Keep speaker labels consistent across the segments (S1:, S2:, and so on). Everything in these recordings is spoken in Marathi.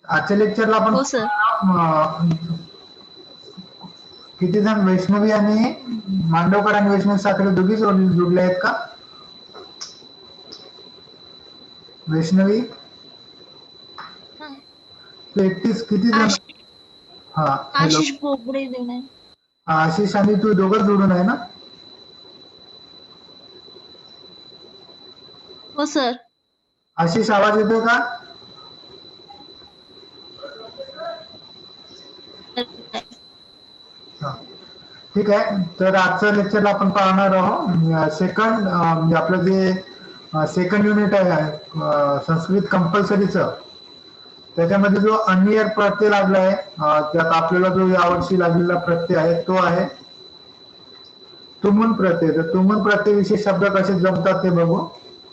S1: आजच्या लेक्चरला आपण
S2: हो सर.
S1: किती जण वैष्णवी आणि मांडवकर आणि वैष्णवी साखरे दोघी जोडले आहेत का? वैष्णवी तू एकटीच किती जण? हा हॅलो,
S2: आशिष बोबडे देणे.
S1: आशिष आणि तू दोघं जोडून आहे ना?
S2: हो सर.
S1: आशिष आवाज येतोय का? ठीक आहे. तर आजच्या लेक्चरला आपण पाहणार आहोत सेकंड म्हणजे आपलं जे सेकंड युनिट आहे संस्कृत कंपल्सरीचं, त्याच्यामध्ये जो अनियर प्रत्यय लागला आहे त्यात आपल्याला जो यावर्षी लागलेला प्रत्यय आहे तो आहे तुमून प्रत्यय. तर तुमून प्रत्यय विषयी शब्द कसे जमतात ते बघू.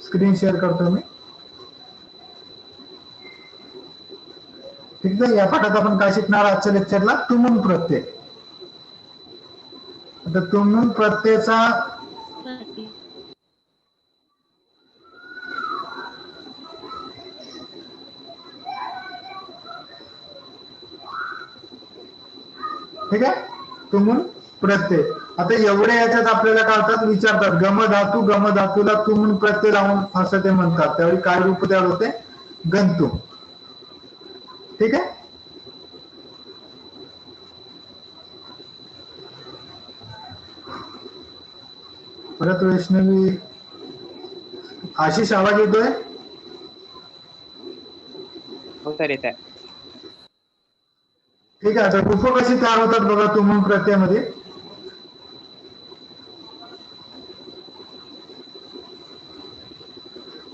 S1: स्क्रीन शेअर करतो मी. ठीक आहे. या पाठात आपण काय शिकणार आजच्या लेक्चरला? तुमून प्रत्यय. आता तुमून प्रत्ययाचा ठीक आहे. तुमून प्रत्यय. आता एवढे याच्यात आपल्याला काय होतात विचारतात गम धातूला तुमून प्रत्यय लावून असं ते म्हणतात, त्यावेळी काय रूप तयार होते? गंतू. ठीक आहे. परत वैष्णवी, आशिष आवाज येतोय?
S3: हो सर, येत आहे.
S1: ठीक आहे. तर रूप कशी तयार होतात बघा तुमून प्रत्ययामध्ये.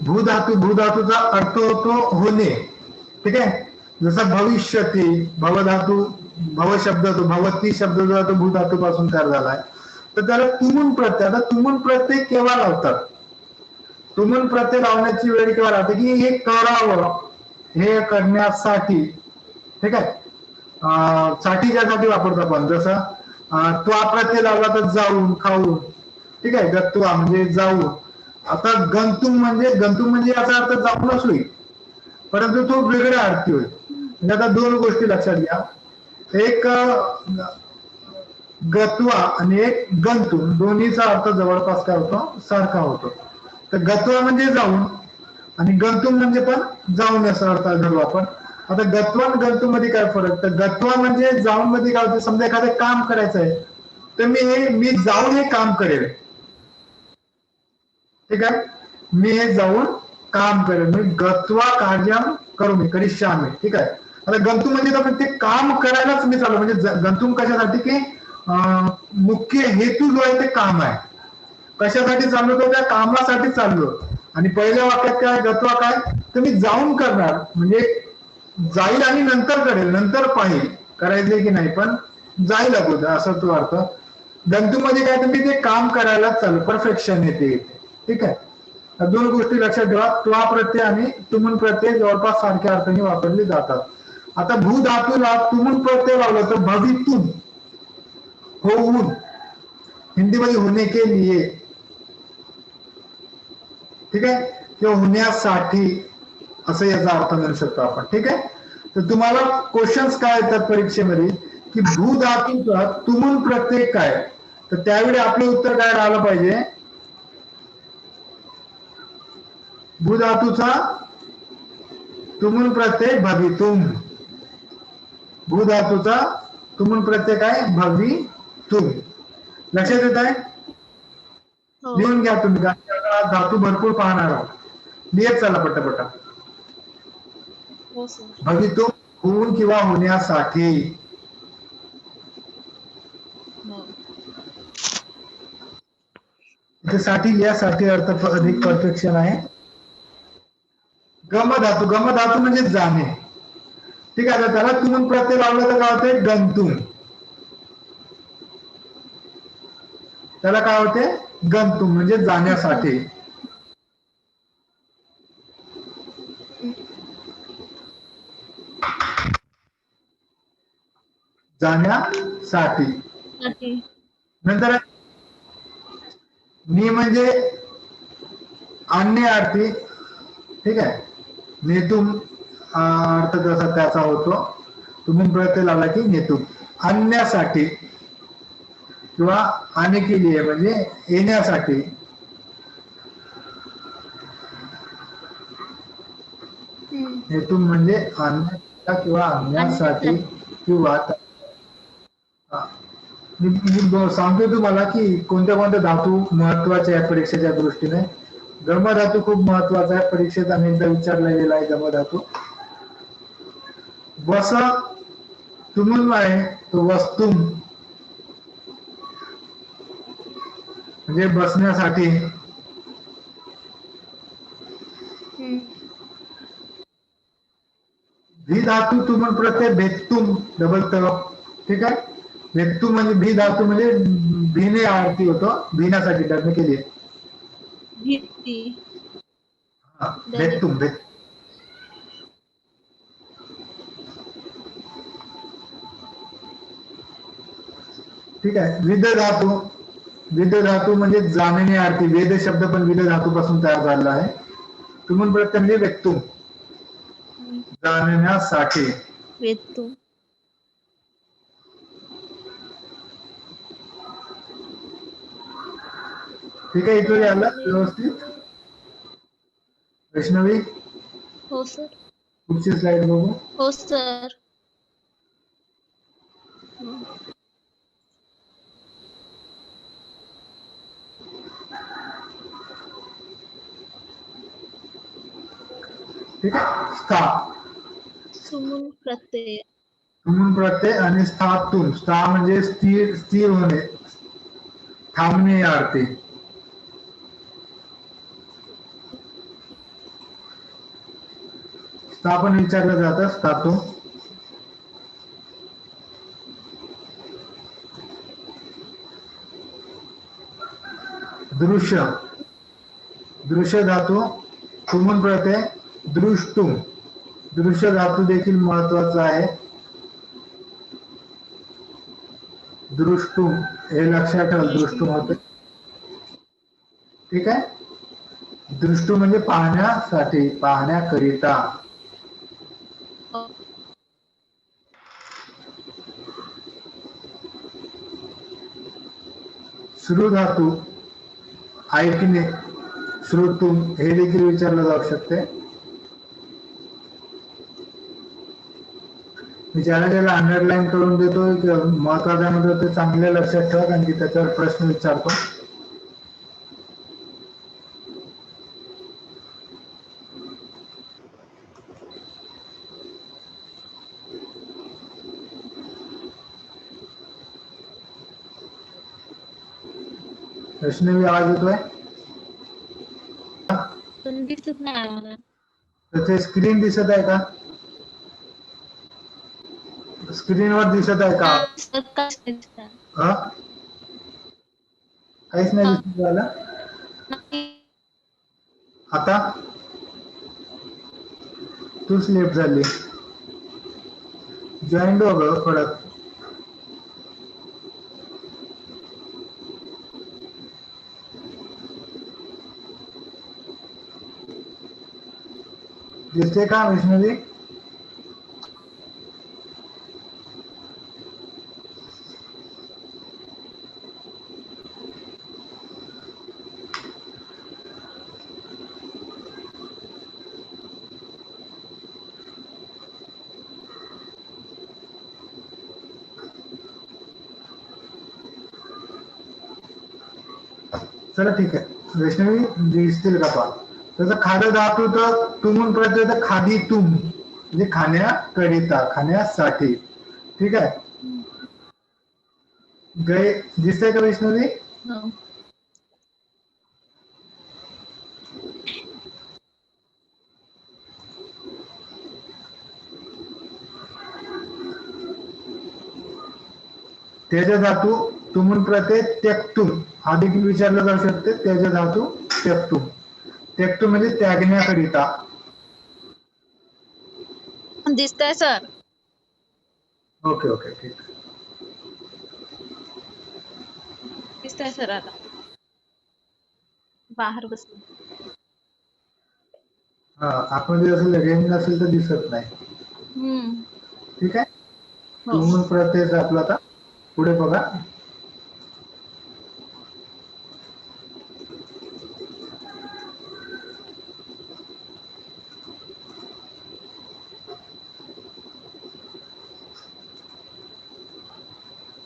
S1: भूधातूचा अर्थ होतो होणे. ठीक आहे. जसं भविष्यती, भवधातू, भव शब्द भवती शब्द जो तो भूधातू पासून तयार झालाय, तर त्याला तुमून प्रत्यय. आता तुमून प्रत्यय केव्हा लावतात? तुमून प्रत्यय लावण्याची वेळ केव्हा लागते की हे करावं, हे करण्यासाठी. ठीक आहे. साठी ज्यासाठी वापरतो आपण, जसं तो प्रत्यय लावला तर जाऊन, खाऊन. ठीक आहे. गत्वा म्हणजे जाऊन. आता गंतुम म्हणजे याचा अर्थ जाऊनच होईल, परंतु तो वेगळ्या अर्थी होईल. म्हणजे आता दोन गोष्टी लक्षात घ्या. एक गत्वा आणि एक गंतुम, दोन्हीचा अर्थ जवळपास काय होतो? सारखा होतो. तर गत्वा म्हणजे जाऊन आणि गंतुम म्हणजे पण जाऊन असा अर्थ धरू आपण. आता गत्वा आणि गंतुम मध्ये काय फरक? तर गत्वा म्हणजे जाऊन मध्ये काय होतं, समजा एखादं काम करायचं आहे तर मी जाऊन हे काम करेल. ठीक आहे. मी हे जाऊन काम करेल, मी गत्वा कार्यम करू करिष्यामी. ठीक आहे. आता गंतुम म्हणजे आपण ते काम करायलाच मी चालू, म्हणजे गंतुम कशासाठी की मुख्य हेतू जो आहे ते काम आहे. कशासाठी चाललो? तो त्या कामासाठी चाललो. आणि पहिल्या वाक्यात काय गत्वा काय? तर मी जाऊन करणार, म्हणजे जाईल आणि नंतर करेल, नंतर पाहिल करायचे की नाही, पण जाईल अगोदर, असा तो अर्थ. गंतुम मध्ये काय? तर मी ते काम करायलाच चालू, परफेक्शन येते. ठीक आहे. दोन गोष्टी लक्षात ठेवा. त्वा प्रत्यय आणि तुमून प्रत्यय जवळपास सारख्या अर्थाने वापरले जातात. आता भू धातूला तुमून प्रत्यय लावला तर भवितुम, होऊन, हिंदीमध्ये होणे के लिए. ठीक आहे. किंवा होण्यासाठी असं याचा अर्थ मिळू शकतो आपण. ठीक आहे. तर तुम्हाला क्वेश्चन्स काय येतात परीक्षेमध्ये की भू धातूचा तुमून प्रत्यय काय? तर त्यावेळी आपलं उत्तर काय राहिलं पाहिजे? भूधातूचा तुमून प्रत्यय भवितुम. भूधातूचा तुमून प्रत्यय काय? भवितुम. लक्षात येत आहे? लिहून घ्या तुम्ही, धातू भरपूर पाहणार आहोत. लिहित चला पटापटा. भवितुम होऊन किंवा होण्यासाठी. साठी यासाठी अर्थ अधिक परफेक्शन आहे. गम धातू म्हणजे जाणे. ठीक आहे. त्याला तुमून प्रत्यय लावलं तर काय होते? गंतुम. त्याला काय होते? गंतुम म्हणजे जाण्यासाठी. जाण्यासाठी. नंतर मी म्हणजे अन्य अर्थी. ठीक आहे. नेतुम अर्थ कसा त्याचा होतो. तुमून प्रत्यय लावला की नेतुम. आणण्यासाठी किंवा आने के लिए म्हणजे येण्यासाठी. नेतुम म्हणजे आणण्याचा किंवा आणण्यासाठी किंवा हा. मी सांगतोय तुम्हाला की कोणत्या कोणत्या धातू महत्वाचे आहे परीक्षेच्या दृष्टीने. गम धातू खूप महत्वाचा आहे, परीक्षेत अनेकदा विचारला गेला आहे गम धातू. वस तुमुन आहे तो वस्तुम म्हणजे बसण्यासाठी. भी धातू तुमन प्रत्यय भेटतुम डबल त. ठीक आहे. भेटतुम म्हणजे भी धातू म्हणजे भीने आरती होतो, भिण्यासाठी डरने के लिए.
S2: भीती.
S1: भेटतुम भेट. ठीक आहे. विद धातू, विद धातू म्हणजे जाणणे आरती. वेद शब्द पण विद धातू पासून तयार झालेला आहे. तुमन प्रत्यय म्हणजे व्यक्तुम जाणण्यासाठी.
S2: वेतू.
S1: ठीक आहे. इथं आलं व्यवस्थित. वैष्णवी
S2: हो सर.
S1: पुढची स्लाइड बघू.
S2: हो सर.
S1: ठीक आहे. स्था
S2: सुमून प्रत्यय.
S1: तुमून प्रत्यय आणि स्थातून. स्था म्हणजे स्थिर, स्थिर होणे, थांबणे या अर्थी. स्था पण विचारलं जातं स्थातून. दृश्य, दृश्य धातू तुमून प्रत्यय दृष्टुम. दृश्य धातू देखील महत्वाचा आहे. दृष्टुम हे लक्षात ठेवा. दृष्टुम होते. ठीक आहे. दृष्टू म्हणजे पाहण्यासाठी, पाहण्याकरिता. श्रु धातू ऐकणे, श्रोतुम हे देखील विचारलं जाऊ शकते. मी ज्याला अंडरलाईन करून देतो महत्वाच्या मध्ये ते चांगले लक्षात ठेवा, कारण की त्याच्यावर प्रश्न विचारतो. वैष्णवी आवाज येतोय?
S2: दिसत नाही आम्हाला.
S1: त्याचे स्क्रीन दिसत आहे का? स्क्रीनवर दिसत आहे का? हा? काहीच नाही दिसत मला. आता तूच लेट झाली. जॉईंट हो ग परत. दिसते का वैष्णवी? चला ठीक आहे. वैष्णवी दिसतील का पहा. त्याचा खाद्य धातू तर तुमून प्रत्यय खादी तुम म्हणजे खाण्याकरिता, खाण्यासाठी. ठीक आहे. गै दिसतंय का वैष्णवी? तेज धातू तुमून प्रत्यय त्यक्तुम हा देखील विचारला जाऊ शकते. तेज धातू त्यक्तुम. त्यक्तुम म्हणजे त्यागण्याकरिता.
S2: दिसतंय सर.
S1: ओके ओके ठीक.
S2: दिसतंय सर. आता बाहेर बसलो.
S1: हा आतमध्ये असेल रेंज नसेल तर दिसत नाही.
S2: हम्म.
S1: ठीक आहे.
S2: हो.
S1: तुमून प्रत्ययच आपला आता पुढे बघा.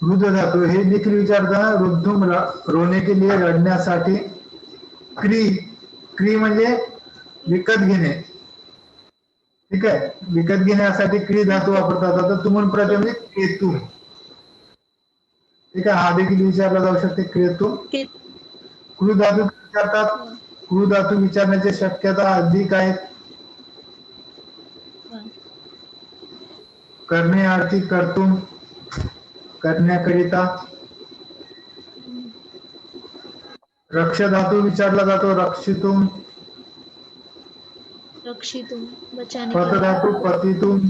S1: रुद्र धातू हे देखील विचारता रुद्धुम रोने के लिए रडण्यासाठी क्री क्री म्हणजे विकत घेणे. ठीक आहे. विकत घेण्यासाठी क्री धातू वापरतात. आता तुमून प्रत्यय म्हणजे क्रेतू. ठीक आहे. हा देखील विचारला जाऊ शकते क्रेतू.
S2: के
S1: क्रू धातू विचारतात.
S2: हो.
S1: क्रू धातू विचारण्याची शक्यता अधिक आहे.
S2: हो.
S1: करण्यार्थी कर्तुम करण्याकरिता.
S2: हम्म.
S1: रक्ष धातू विचारला जातो रक्षितून.
S2: रक्षितुम बचाने
S1: पत
S2: के लिए.
S1: धातू पतीतून.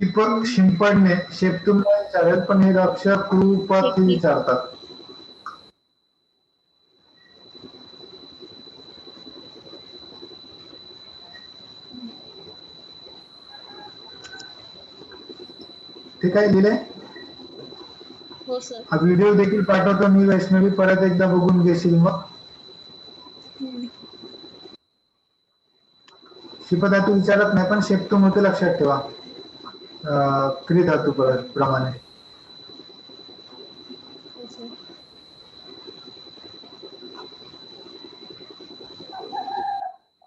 S2: हम्म.
S1: शिंपडणे शेपटून नाही विचारेल पण हे रक्ष क्रू पत हे
S2: टेकनिक.
S1: विचारतात. ठीक आहे लिहिले.
S2: हो सर.
S1: हा व्हिडिओ देखील पाठवतो मी वैष्णवी परत एकदा बघून घेशील मग.
S2: हम्म.
S1: शिप धातू विचारत नाही पण शेपटून होते लक्षात ठेवा. क्री धातू प्रमाणे.
S2: हो सर.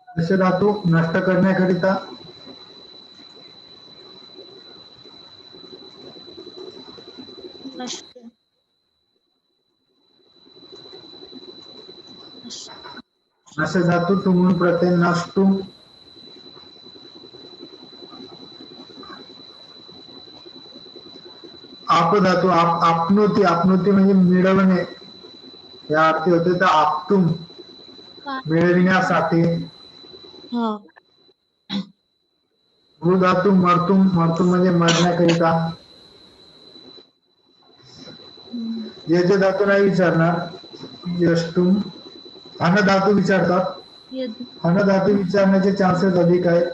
S1: असे धातू नष्ट करण्याकरिता.
S2: नष्ट. नष्ट.
S1: असे धातू तुमून प्रत्यय नष्टू. आप धातू आपनोती आपनोती म्हणजे मिळवणे या अर्थी होते तर आपतुम
S2: का.
S1: मिळविण्यासाठी.
S2: हा.
S1: भू धातू मरतुम मरतुम म्हणजे मरण्याकरिता.
S2: हम्म.
S1: याचे धातू नाही विचारणार. यष्टुम. अन धातू विचारतात.
S2: यद
S1: अन धातू विचारण्याचे चान्सेस अधिक आहेत.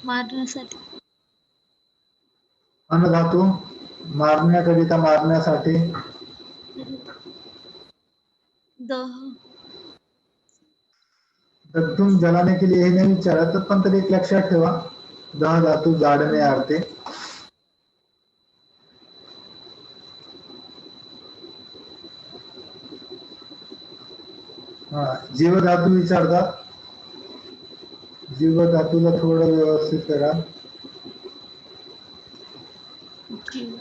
S2: मारण्यासाठी.
S1: अन धातू मारण्याकरिता मारण्यासाठी.
S2: दह.
S1: दग्धुम जलाने के लिए हे नाही विचारत पण तरी एक लक्षात ठेवा. दह धातू जाडणे अर्थे. हा जीव धातू विचारतात. जीव धातूला थोडं व्यवस्थित करा.
S2: जीव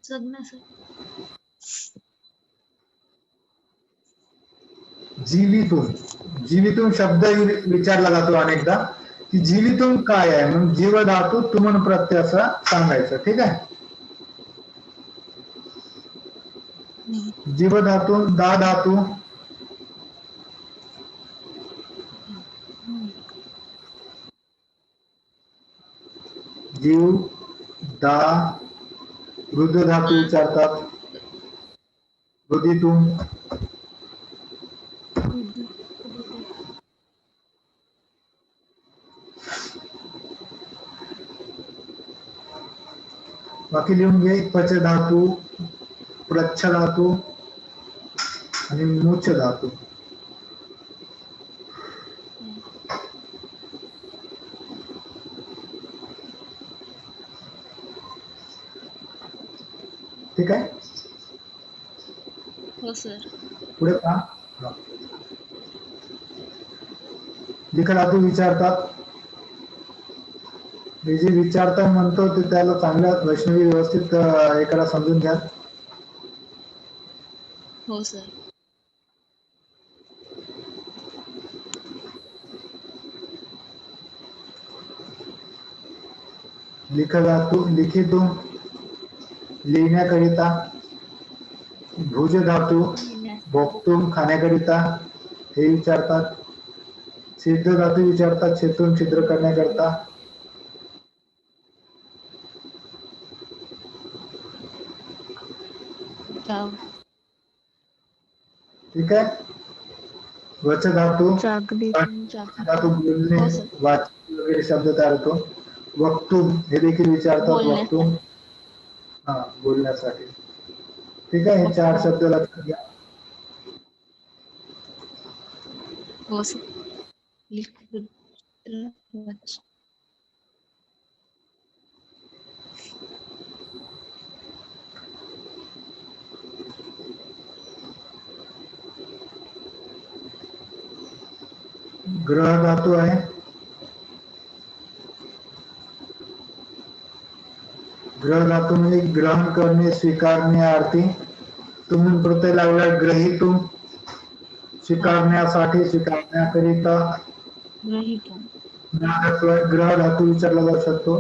S2: जगण्यासाठी.
S1: जीवितून जीवितून शब्द विचारला जातो अनेकदा की जीवितून काय आहे म्हणून जीव धातू तुमन प्रत्यय असं सांगायचं. ठीक आहे. जीव धातू दा धातू. जीव दा वृद्ध धातू विचारतात. हृदयतून. बाकी लिहून घे. पच धातू प्रच्छ धातू आणि मुच धातू. ठीक आहे.
S2: हो सर.
S1: पुढे पहा. लिख धातू विचारतात. मी जे विचारता म्हणतो ते त्याला चांगल्या वैष्णवी व्यवस्थित एखादा समजून घ्या.
S2: हो सर.
S1: लिख धातू लिखितून लिहिण्याकरिता. भुज धातू भोगतून खाण्याकरिता हे विचारतात. सिद्ध धातू विचारतात छेदून छिद्र करण्याकरता.
S2: गाव.
S1: ठीक आहे. वच धातू
S4: जागृत.
S1: धातू बोलणे
S2: हो सर.
S1: वाचन वगैरे शब्द तयार होतो. वक्तुम हे देखील विचारतात.
S2: बोलण्यासाठी.
S1: वक्तुम हा बोलण्यासाठी. ठीक आहे, हे 4 शब्द लक्षात घ्या.
S2: हो सर. लिखित वाचन.
S1: ग्रह धातू आहे. ग्रह धातू म्हणजे ग्रहण करणे, स्वीकारणे या अर्थी. तुम्ही प्रत्यय लागला ग्रहीतून, स्वीकारण्यासाठी, स्वीकारण्याकरिता.
S2: ग्रहित.
S1: ज्ञा धातू आहे. ग्रह धातू विचारला जाऊ शकतो.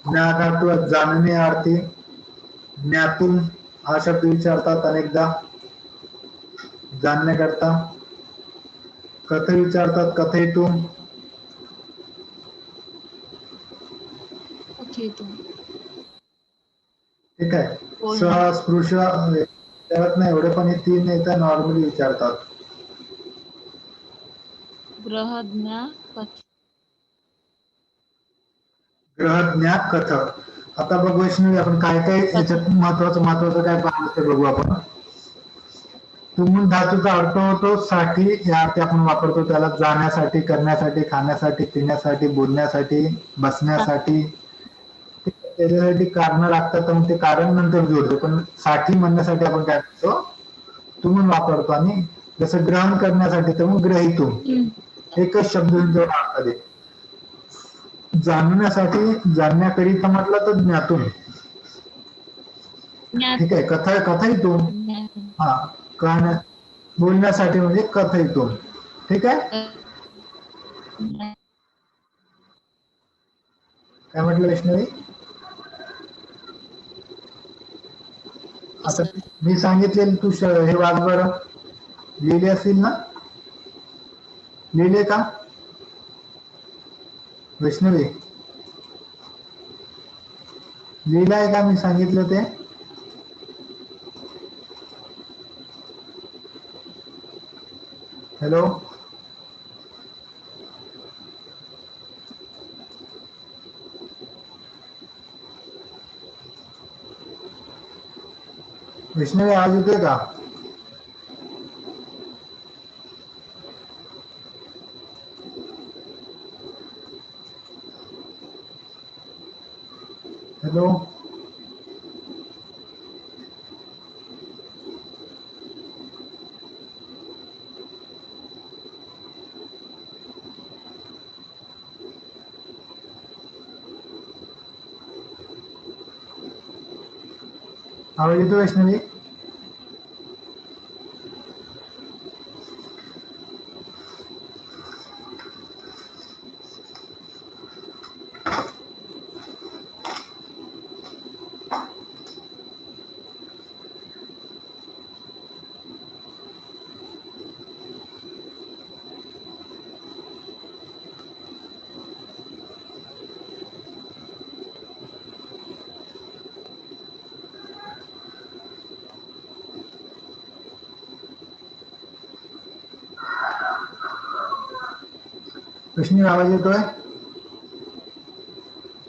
S1: ज्ञा धातू आहे जाणणे या अर्थी. ज्ञातून हा शब्द विचारतात अनेकदा जाणण्याकरता. कथ विचारतात कथेतून.
S2: कथेतून.
S1: ठीक आहे.
S2: बोलणे.
S1: सह स्पृश विचारत नाही एवढे, पण हे 3 येतात नॉर्मली विचारतात.
S2: ग्रह ज्ञा कथ.
S1: ग्रहज्ञा कथ. आता बघ वैष्णवी, आपण काय काय याच्यात महत्वाचं काय पाहतो ते बघू आपण. तुम धातूचा अर्थ होतो साठी या अर्थी आपण वापरतो त्याला. जाण्यासाठी, करण्यासाठी, खाण्यासाठी, पिण्यासाठी, बोलण्यासाठी, बसण्यासाठी. त्याच्यासाठी कारण लागतात, तर मग ते कारण नंतर जोडतो. पण साठी म्हणण्यासाठी आपण काय करतो, तुमून वापरतो. आणि जसं ग्रहण करण्यासाठी तर मग ग्रहितून. एकच शब्द जोड अर्थ दे. जाणण्यासाठी, जाणण्याकरिता म्हटलं तर ज्ञातून. ठीक आहे. कथेतून. हा कळण्या बोलण्यासाठी म्हणजे कथेतून. ठीक आहे. काय म्हटलं वैष्णवी? आता मी सांगितले तू हे वाच बरं. लिहिले असतील ना? लिहिले का वैष्णवी? लिहिलं आहे का मी सांगितलं ते? हॅलो वैष्णवी, आवाज येतोय का? हॅलो आवाज येतो वैष्णवी? वैष्णवी आवाज येतोय?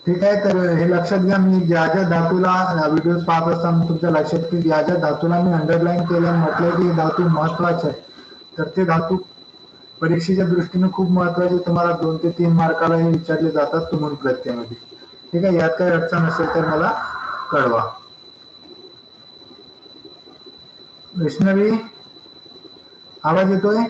S1: ठीक आहे. तर हे लक्षात घ्या, मी ज्या ज्या धातूला व्हिडिओ पाहत असताना तुमच्या लक्षात की ज्या ज्या धातूला मी अंडरलाईन केलं, म्हटलं की हे धातू महत्वाचे आहे, तर ते धातू परीक्षेच्या दृष्टीने खूप महत्वाचे. तुम्हाला 2 ते 3 मार्काला हे विचारले जातात तुमून प्रत्ययामध्ये. ठीक आहे. यात काही अडचण असेल तर मला कळवा. वैष्णवी आवाज येतोय?